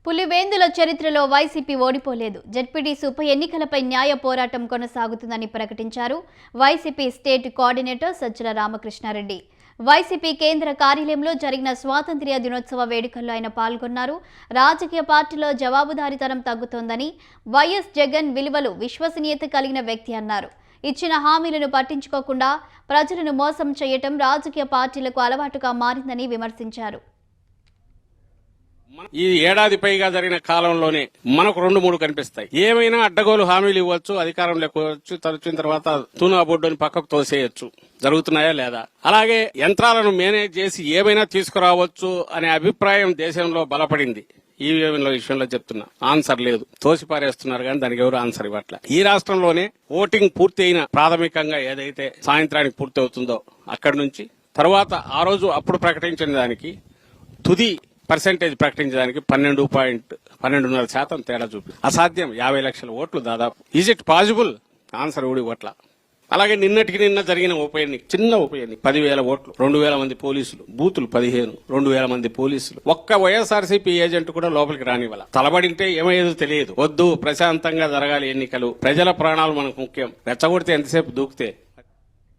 పులివెందుల చరిత్రలో YCP ఓడిపోలేదు. ZPTC ఉప ఎన్నికలపై న్యాయ పోరాటం కొనసాగుతుందని ప్రకటించారు వైసీపీ స్టేట్ కోఆర్డినేటర్ సజ్జల రామకృష్ణారెడ్డి. వైసీపీ కేంద్ర కార్యాలయంలో జరిగిన స్వాతంత్ర్య దినోత్సవ వేడుకల్లో ఆయన పాల్గొన్నారు. రాజకీయ పార్టీలో జవాబుదారీతనం తగ్గుతోందని, వైఎస్ జగన్ విలువలు, విశ్వసనీయత కలిగిన వ్యక్తి అన్నారు. ఇచ్చిన హామీలను పట్టించుకోకుండా ప్రజలను మోసం చేయటం రాజకీయ పార్టీలకు అలవాటుగా మారిందని విమర్శించారు. ఈ ఏడాది పైగా జరిగిన కాలంలోనే మనకు 2-3 కనిపిస్తాయి. ఏమైనా అడ్డగోలు హామీలు ఇవ్వచ్చు, అధికారం లేకపోవచ్చు, తరచిన తర్వాత తూనా బోర్డుని పక్కకు తోసేయచ్చు. జరుగుతున్నాయా లేదా? అలాగే యంత్రాలను మేనేజ్ చేసి ఏమైనా తీసుకురావచ్చు అనే అభిప్రాయం దేశంలో బలపడింది. ఈ విషయంలో చెప్తున్నా, ఆన్సర్ లేదు, తోసిపారేస్తున్నారు కానీ దానికి ఎవరు ఆన్సర్ ఇవ్వట్లే. ఈ రాష్ట్రంలోనే ఓటింగ్ పూర్తి అయిన ప్రాథమికంగా ఏదైతే సాయంత్రానికి పూర్తి అవుతుందో అక్కడి నుంచి తర్వాత ఆ రోజు అప్పుడు ప్రకటించిన దానికి తుది పర్సెంటేజ్ ప్రకటించడానికి 12.12% తేడా చూపి అసాధ్యం. 50 లక్షల ఓట్లు దాదాపు. Is it possible? ఆన్సర్ ఊడి ఓట్ల. అలాగే నిన్నటికి నిన్న జరిగిన ఉప ఎన్నిక, చిన్న ఉప ఎన్నిక, 10,000 ఓట్లు, 2,000 మంది పోలీసులు, బూతులు 15, 2,000 మంది పోలీసులు, ఒక్క వైఎస్ఆర్సీపీ ఏజెంట్ కూడా లోపలికి రానివ్వాల. తలబడింటే ఏమయ్యేదో తెలియదు. వద్దు, ప్రశాంతంగా జరగాలి ఎన్నికలు, ప్రజల ప్రాణాలు మనకు ముఖ్యం. రెచ్చగొడితే ఎంతసేపు దూకితే